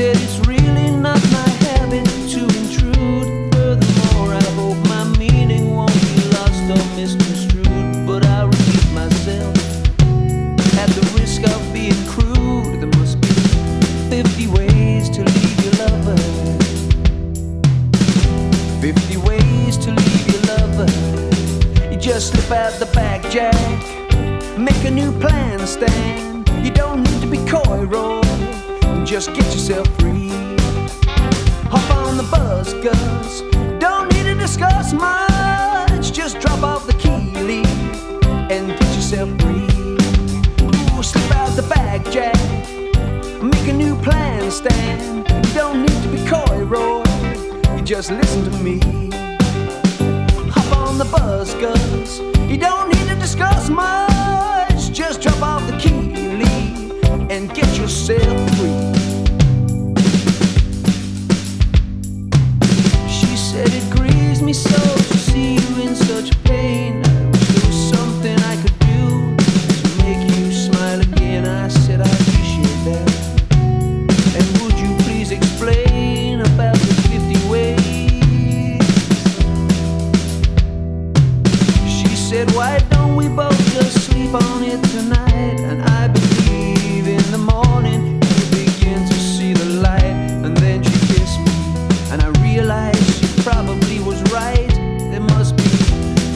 said it's really not my habit to intrude. Furthermore, I hope my meaning won't be lost or misconstrued. But I'll repeat myself at the risk of being crude. There must be 50 ways to leave your lover. 50 ways to leave your lover. You just slip out the back, Jack. Make a new plan, Stan. You don't need to be coy, Roy. Just get yourself free. Hop on the bus, Gus. Don't need to discuss much. Just drop off the key, leave, and get yourself free. Ooh, slip out the bag, Jack. Make a new plan, Stan. You don't need to be coy, Roy. You just listen to me. Hop on the bus, Gus. You don't need to discuss much. Just drop off the key, leave, and get yourself free. She said it grieves me so to see you in such pain. I wish there was something I could do to make you smile again. I said I appreciate that. And would you please explain about the 50 ways? She said, why don't we both just sleep on it tonight? And I believe in the morning you begin to see the light. And then she kissed me, and I realized she probably was right. There must be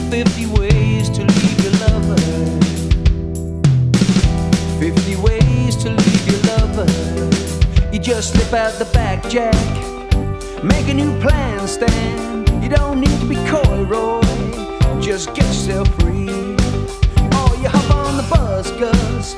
50 ways to leave your lover. 50 ways to leave your lover. You just slip out the back, Jack. Make a new plan, Stan. You don't need to be coy, Roy. Just get yourself free. Oh, you hop on the bus, Gus.